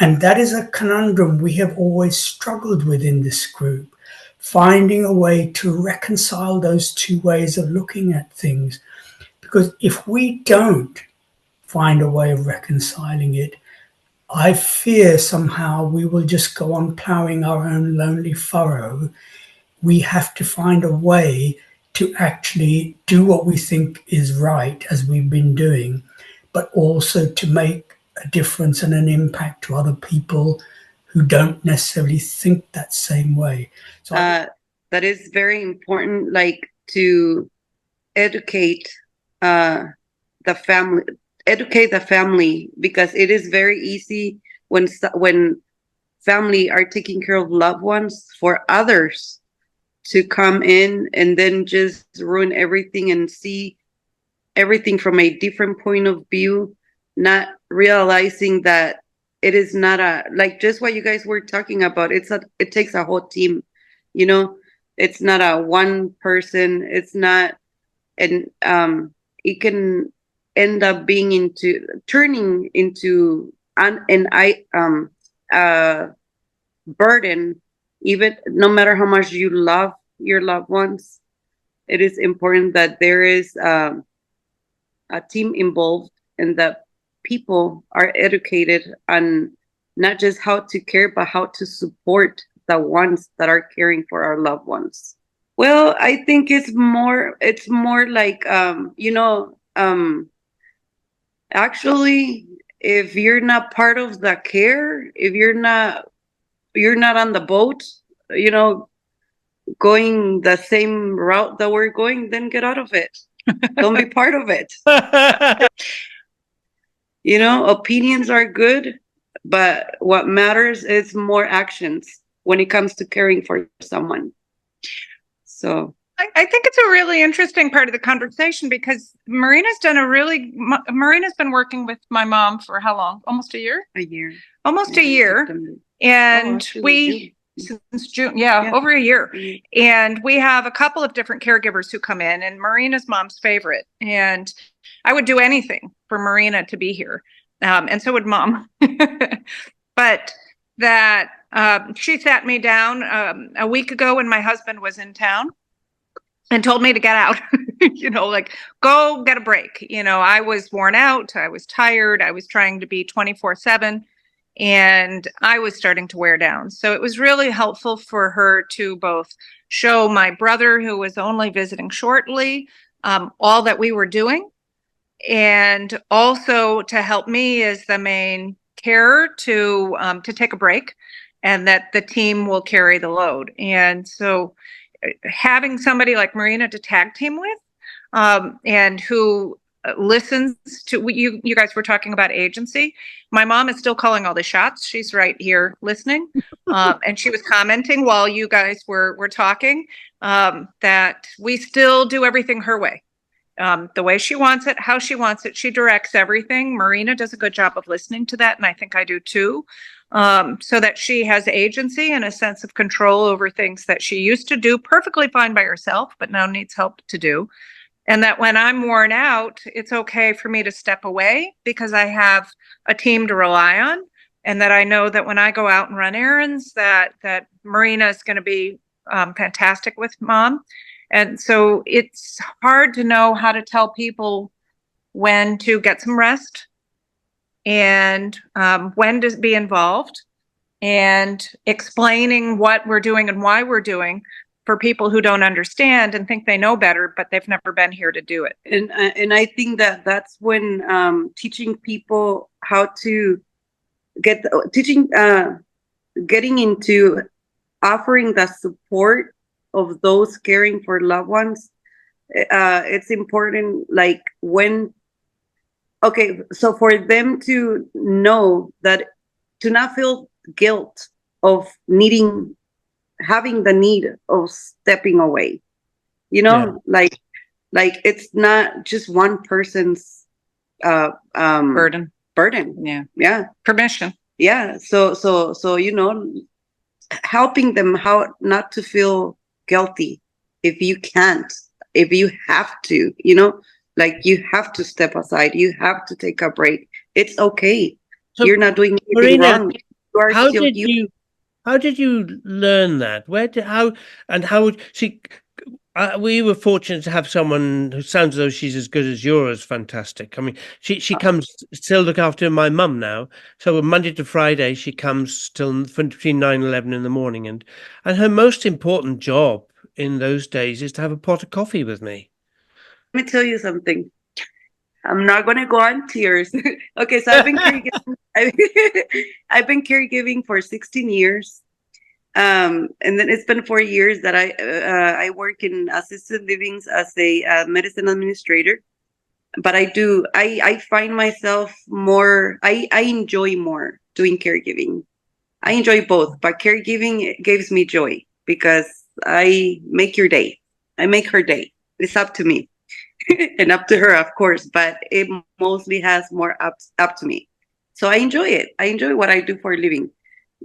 Speaker 7: And that is a conundrum we have always struggled with in this group, finding a way to reconcile those two ways of looking at things. Because if we don't find a way of reconciling it, I fear somehow we will just go on plowing our own lonely furrow. We have to find a way to actually do what we think is right, as we've been doing, but also to make a difference and an impact to other people who don't necessarily think that same way. So
Speaker 2: that is very important, like to educate the family, because it is very easy when family are taking care of loved ones for others to come in and then just ruin everything and see everything from a different point of view, not realizing that it is not like just what you guys were talking about. It takes a whole team, it's not a one person. It's not, and it can end up turning into burden, even no matter how much you love your loved ones. It is important that there is a team involved and that people are educated on not just how to care, but how to support the ones that are caring for our loved ones. Well, I think it's more like, actually, if you're not part of the care, if you're not on the boat, going the same route that we're going, then get out of it. Don't be part of it. Opinions are good, but what matters is more actions when it comes to caring for someone. So
Speaker 8: I think it's a really interesting part of the conversation, because Marina's been working with my mom for how long? Almost a year?
Speaker 2: A year.
Speaker 8: Almost a year. And since June, over a year. And we have a couple of different caregivers who come in, and Marina's mom's favorite. And I would do anything for Marina to be here. And so would Mom. But that she sat me down a week ago when my husband was in town and told me to get out, like go get a break. I was worn out. I was tired. I was trying to be 24/7. And I was starting to wear down. So it was really helpful for her to both show my brother, who was only visiting shortly, all that we were doing, and also to help me as the main carer to take a break, and that the team will carry the load. And so having somebody like Marina to tag team with, and who listens to you guys were talking about agency. My mom is still calling all the shots. She's right here listening. And she was commenting while you guys were talking, that we still do everything her way. The way she wants it, how she wants it. She directs everything. Marina does a good job of listening to that, and I think I do too. So that she has agency and a sense of control over things that she used to do perfectly fine by herself, but now needs help to do. And that when I'm worn out, it's okay for me to step away because I have a team to rely on. And that I know that when I go out and run errands, that Marina is going to be fantastic with Mom. And so it's hard to know how to tell people when to get some rest and when to be involved, and explaining what we're doing and why we're doing for people who don't understand and think they know better, but they've never been here to do it.
Speaker 2: And I think that's when teaching people how to getting into offering the support of those caring for loved ones. It's important, like so for them to know that, to not feel guilt of having the need of stepping away, like it's not just one person's burden.
Speaker 8: Yeah. Permission.
Speaker 2: yeah, so you know, helping them how not to feel guilty if you can't, if you have to, you know, like you have to step aside, you have to take a break. It's okay.
Speaker 4: So,
Speaker 2: You're not doing anything
Speaker 4: Marina,
Speaker 2: wrong. You are
Speaker 4: how
Speaker 2: still
Speaker 4: did
Speaker 2: you.
Speaker 4: how did you learn that? Where did how and how would see? We were fortunate to have someone who sounds as though she's as good as yours. Fantastic. I mean, she comes still look after my mum now. So Monday to Friday, she comes till between 9 and 11 in the morning, and her most important job in those days is to have a pot of coffee with me.
Speaker 2: Let me tell you something. I'm not gonna go on tears. Okay, so I've been caregiving. I've been caregiving for 16 years. And then it's been 4 years that I work in assisted livings as a medicine administrator. But I find myself more. I enjoy more doing caregiving. I enjoy both, but caregiving gives me joy because I make your day. I make her day. It's up to me. And up to her, of course, but it mostly has more up to me. So I enjoy it. I enjoy what I do for a living.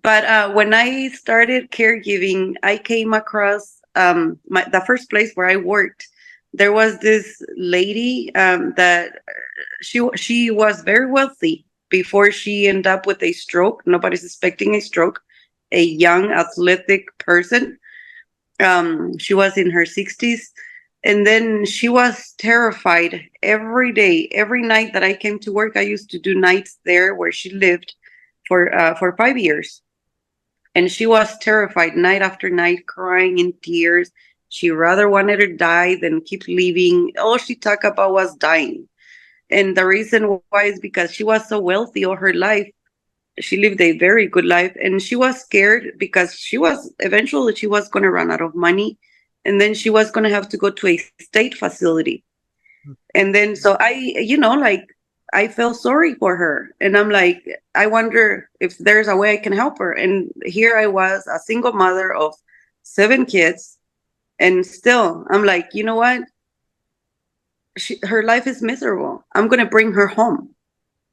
Speaker 2: But when I started caregiving, I came across the first place where I worked. There was this lady that she was very wealthy before she ended up with a stroke. Nobody's expecting a stroke. A young, athletic person. She was in her 60s, and then she was terrified every day, every night that I came to work. I used to do nights there where she lived for 5 years, and she was terrified night after night, crying in tears. She rather wanted to die than keep living. All she talked about was dying, and the reason why is because she was so wealthy all her life. She lived a very good life, and she was scared because she was going to run out of money, and then she was going to have to go to a state facility. And then so like I felt sorry for her, and I'm like, I wonder if there's a way I can help her. And here I was, a single mother of 7 kids, and still I'm like, you know what, her life is miserable. I'm going to bring her home.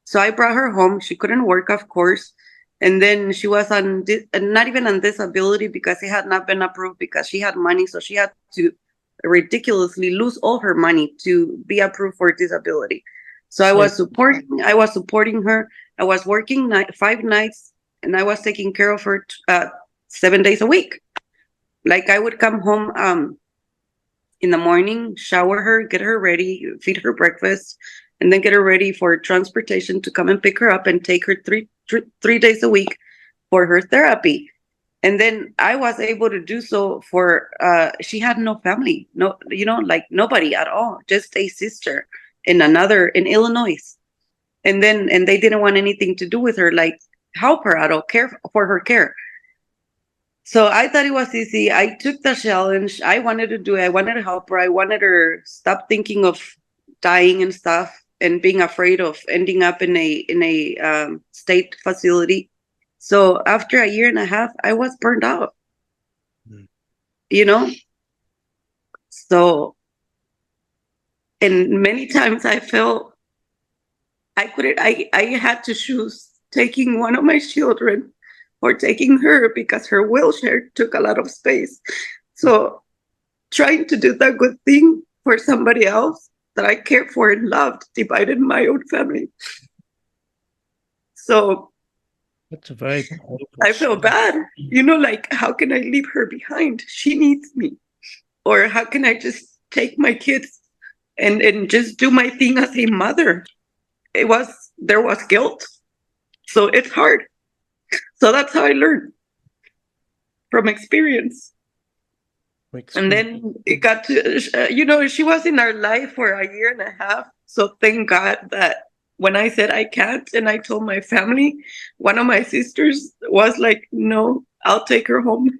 Speaker 2: So I brought her home. She couldn't work, of course. And then she was on not even on disability because it had not been approved because she had money. So she had to ridiculously lose all her money to be approved for disability. So I was supporting her. I was working 5 nights, and I was taking care of her 7 days a week. Like I would come home in the morning, shower her, get her ready, feed her breakfast, and then get her ready for transportation to come and pick her up and take her 3 days a week for her therapy. And then I was able to do so for she had no family, no, like nobody at all, just a sister in Illinois. And they didn't want anything to do with her, like help her at all, care for her care. So I thought it was easy. I took the challenge. I wanted to do it. I wanted to help her. I wanted her stop thinking of dying and stuff and being afraid of ending up in a state facility. So after a year and a half, I was burned out. You know? So, and many times I felt I had to choose taking one of my children or taking her because her wheelchair took a lot of space. So trying to do the good thing for somebody else that I cared for and loved divided my own family. So
Speaker 4: that's a very
Speaker 2: I feel bad, like how can I leave her behind? She needs me. Or how can I just take my kids and just do my thing as a mother? There was guilt. So it's hard. So that's how I learned from experience. And then it got to, she was in our life for a year and a half. So thank God that when I said I can't and I told my family, one of my sisters was like, no, I'll take her home.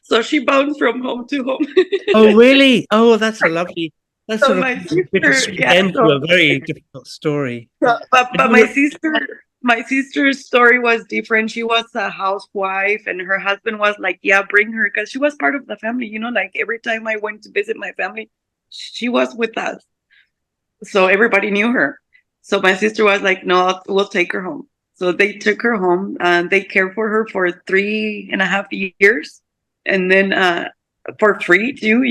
Speaker 2: So she bounced from home to home.
Speaker 4: Oh, really? Oh, that's a lovely, that's
Speaker 2: So
Speaker 4: sort of
Speaker 2: my sister,
Speaker 4: bittersweet end to a very difficult story.
Speaker 2: But my sister's story was different. She was a housewife, and her husband was like, "Yeah, bring her," because she was part of the family. Like every time I went to visit my family, she was with us, so everybody knew her. So my sister was like, "No, we'll take her home." So they took her home. They cared for her for 3.5 years, and then for free too,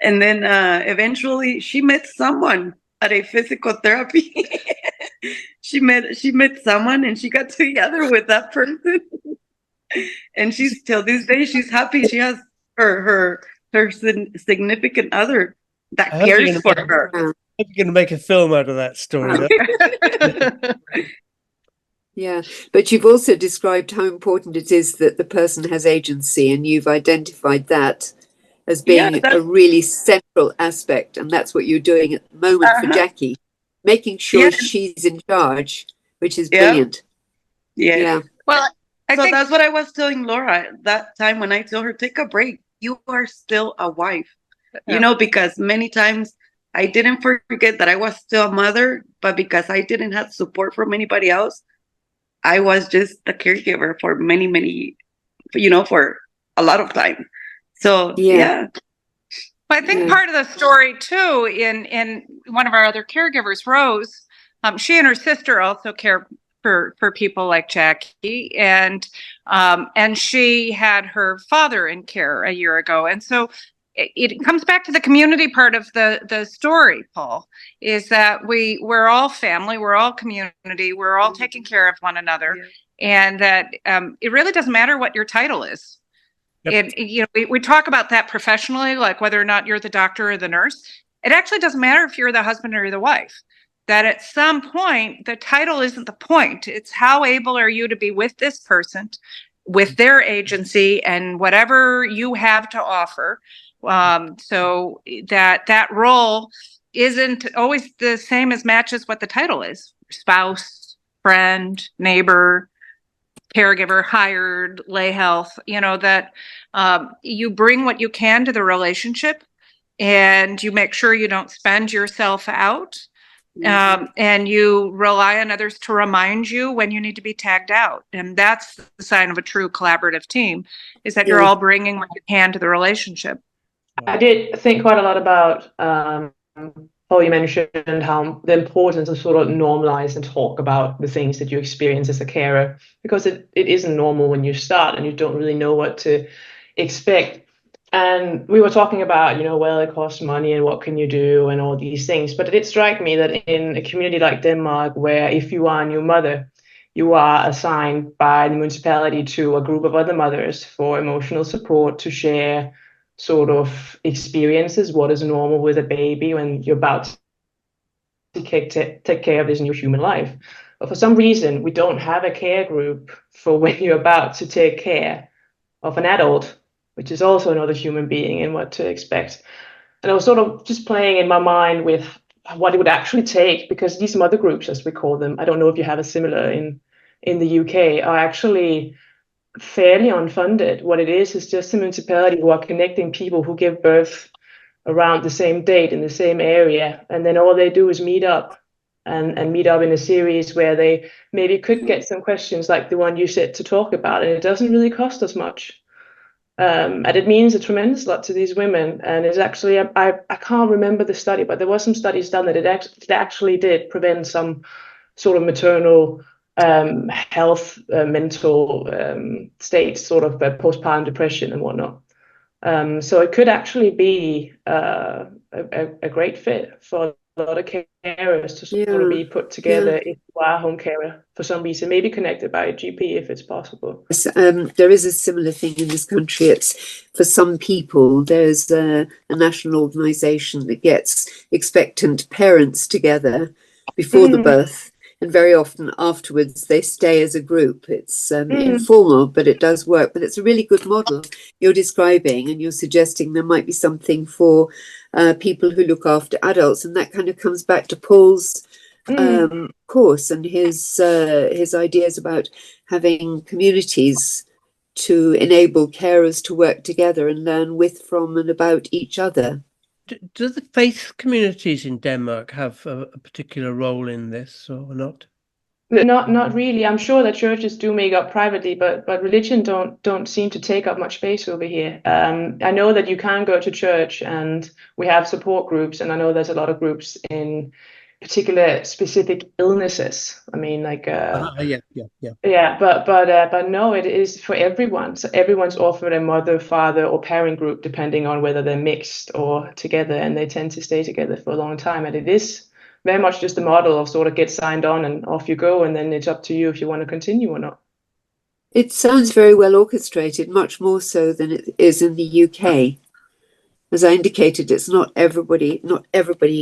Speaker 2: And then eventually she met someone at a physical therapy. she met someone, and she got together with that person. And she's till this day she's happy. She has her significant other that cares for her.
Speaker 4: I'm going to make a film out of that story.
Speaker 3: Yeah, but you've also described how important it is that the person has agency, and you've identified that as being a really central aspect, and that's what you're doing at the moment for Jackie, making sure she's in charge, which is brilliant.
Speaker 2: Yeah.
Speaker 8: Well, I think
Speaker 2: that's what I was telling Laura that time when I told her, take a break. You are still a wife, because many times I didn't forget that I was still a mother, but because I didn't have support from anybody else, I was just a caregiver for many, for a lot of time. So, yeah.
Speaker 8: I think part of the story too, in one of our other caregivers, Rose, she and her sister also care for people like Jackie, and she had her father in care a year ago, and so it comes back to the community part of the story, Paul, is that we're all family, we're all community, we're all taking care of one another, and that it really doesn't matter what your title is. Yep. We talk about that professionally, like whether or not you're the doctor or the nurse. It actually doesn't matter if you're the husband or the wife. That at some point, the title isn't the point. It's how able are you to be with this person, with their agency, and whatever you have to offer. So that role isn't always the same as matches what the title is: spouse, friend, neighbor, caregiver, hired, lay health. That you bring what you can to the relationship, and you make sure you don't spend yourself out. And you rely on others to remind you when you need to be tagged out. And that's the sign of a true collaborative team, is that you're all bringing what you can to the relationship.
Speaker 9: I did think quite a lot about Paul, you mentioned how the importance of sort of normalize and talk about the things that you experience as a carer, because it isn't normal when you start and you don't really know what to expect. And we were talking about, well, it costs money and what can you do and all these things. But it did strike me that in a community like Denmark, where if you are a new mother, you are assigned by the municipality to a group of other mothers for emotional support to share sort of experiences, what is normal with a baby when you're about to take care of this new human life. But for some reason, we don't have a care group for when you're about to take care of an adult, which is also another human being, and what to expect. And I was sort of just playing in my mind with what it would actually take, because these mother groups, as we call them, I don't know if you have a similar in the UK, are actually fairly unfunded. What it is just a municipality who are connecting people who give birth around the same date in the same area, and then all they do is meet up and meet up in a series where they maybe could get some questions like the one you said to talk about, and it doesn't really cost us much. And it means a tremendous lot to these women. And it's actually, I can't remember the study, but there was some studies done that it actually did prevent some sort of maternal health, mental states, sort of postpartum depression and whatnot. So it could actually be a great fit for a lot of carers to sort of be put together if you are a home carer for some reason, maybe connected by a GP if it's possible.
Speaker 3: Yes, there is a similar thing in this country. It's for some people, there's a national organisation that gets expectant parents together before the birth, and very often afterwards they stay as a group. It's informal, but it does work. But it's a really good model you're describing, and you're suggesting there might be something for people who look after adults, and that kind of comes back to Paul's course and his ideas about having communities to enable carers to work together and learn with, from, and about each other.
Speaker 4: Do the faith communities in Denmark have a particular role in this or not?
Speaker 9: Not really. I'm sure that churches do make up privately, but religion don't seem to take up much space over here. I know that you can go to church, and we have support groups, and I know there's a lot of groups in particular specific illnesses. I mean, like
Speaker 4: yeah.
Speaker 9: but no, it is for everyone. So everyone's offered a mother, father, or parent group, depending on whether they're mixed or together, and they tend to stay together for a long time. And it is very much just a model of sort of get signed on and off you go, and then it's up to you if you want to continue or not.
Speaker 3: It sounds very well orchestrated, much more so than it is in the UK. As I indicated, it's not everybody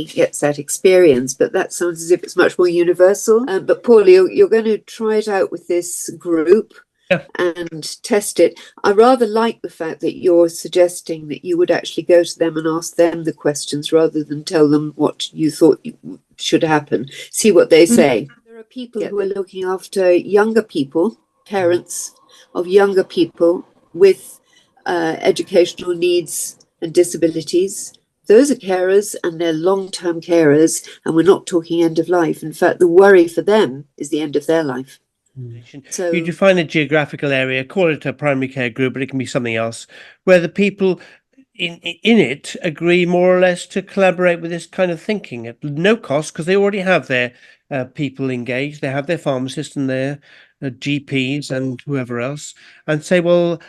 Speaker 3: gets that experience, but that sounds as if it's much more universal. But Paul, you're going to try it out with this group and test it. I rather like the fact that you're suggesting that you would actually go to them and ask them the questions rather than tell them what you thought should happen. See what they say. There are people who are looking after younger people, parents of younger people with educational needs and disabilities. Those are carers, and they're long-term carers, and we're not talking end of life. In fact, the worry for them is the end of their life.
Speaker 4: So you define a geographical area, call it a primary care group, but it can be something else, where the people in it agree more or less to collaborate with this kind of thinking at no cost, because they already have their people engaged. They have their pharmacists and their GPs and whoever else, and say, well,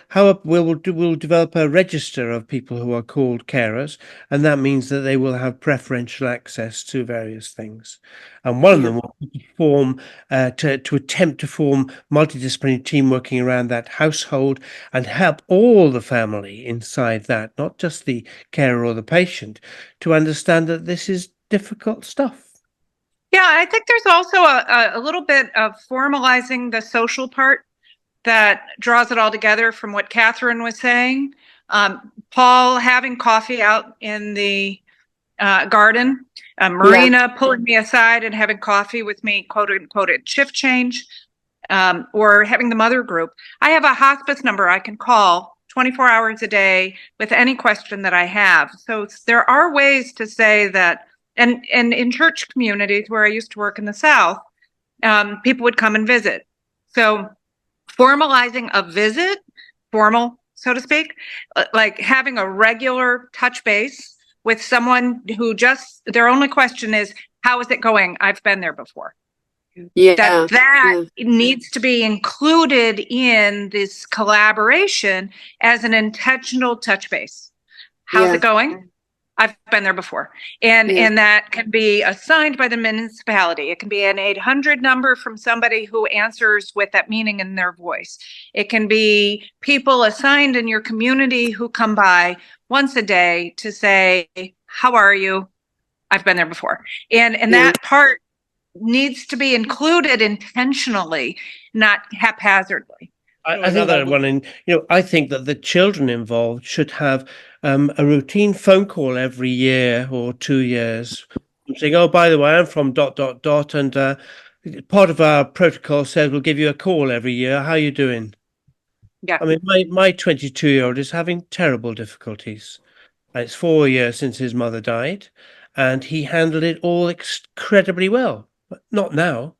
Speaker 4: we'll develop a register of people who are called carers, and that means that they will have preferential access to various things. And one of them will form to attempt to form multidisciplinary team working around that household and help all the family inside that, not just the carer or the patient, to understand that this is difficult stuff.
Speaker 8: Yeah, I think there's also a little bit of formalizing the social part that draws it all together from what Catherine was saying. Paul having coffee out in the garden, Marina pulling me aside and having coffee with me, quote unquote, at shift change, or having the mother group. I have a hospice number I can call 24 hours a day with any question that I have. So there are ways to say that. And in church communities where I used to work in the South, people would come and visit. So formalizing a visit, formal, so to speak, like having a regular touch base with someone who their only question is, how is it going? I've been there before. That needs to be included in this collaboration as an intentional touch base. How's it going? I've been there before. And that can be assigned by the municipality. It can be an 800 number from somebody who answers with that meaning in their voice. It can be people assigned in your community who come by once a day to say, how are you? I've been there before. And that part needs to be included intentionally, not haphazardly.
Speaker 4: I think that one, and I think that the children involved should have a routine phone call every year or 2 years, saying, "Oh, by the way, I'm from ... and part of our protocol says we'll give you a call every year. How are you doing?"
Speaker 8: Yeah.
Speaker 4: I mean, my 22-year-old is having terrible difficulties. It's 4 years since his mother died, and he handled it all incredibly well. But not now.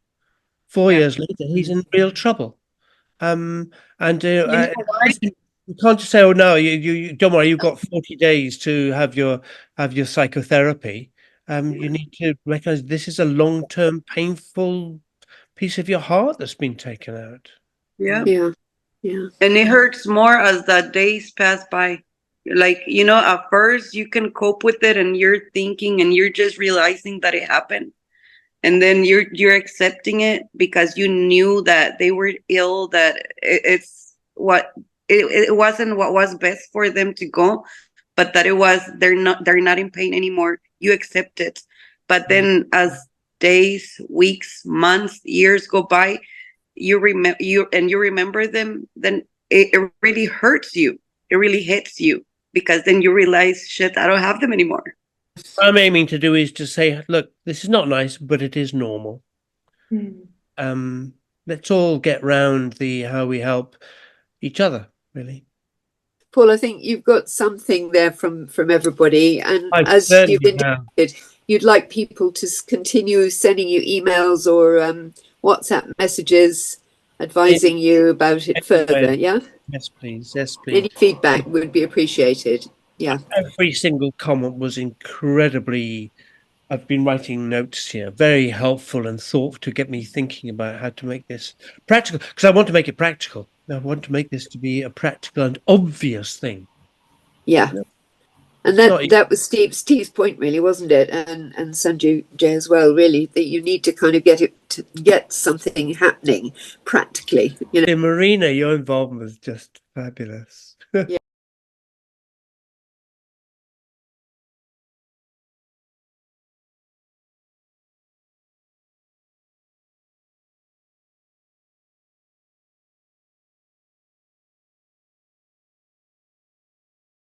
Speaker 4: 4 years later, he's in real trouble. You can't just say, "Oh no, you don't worry, you've got 40 days to have your psychotherapy." You need to recognize this is a long-term, painful piece of your heart that's been taken out.
Speaker 2: Yeah. And it hurts more as the days pass by. Like, at first you can cope with it, and you're thinking, and you're just realizing that it happened. And then you're accepting it because you knew that they were ill, that it wasn't what was best for them to go, but that they're not in pain anymore. You accept it. But then as days, weeks, months, years go by, you remember them, then it really hurts you. It really hits you, because then you realize, shit, I don't have them anymore.
Speaker 4: What I'm aiming to do is to say, look, this is not nice, but it is normal. Let's all get round how we help each other, really.
Speaker 3: Paul, I think you've got something there from everybody, and as you've indicated, you'd like people to continue sending you emails or WhatsApp messages advising you about it further.
Speaker 4: Yes, please.
Speaker 3: Any feedback would be appreciated.
Speaker 4: Every single comment was incredibly I've been writing notes here, very helpful and thoughtful to get me thinking about how to make this practical, because I want to make it practical. I want to make this to be a practical and obvious thing.
Speaker 3: Yeah.
Speaker 4: No.
Speaker 3: And that was Steve's point, really, wasn't it? And Sanju Jay as well, really, that you need to kind of get something happening practically. You know,
Speaker 4: Marina, your involvement was just fabulous.
Speaker 3: Yeah.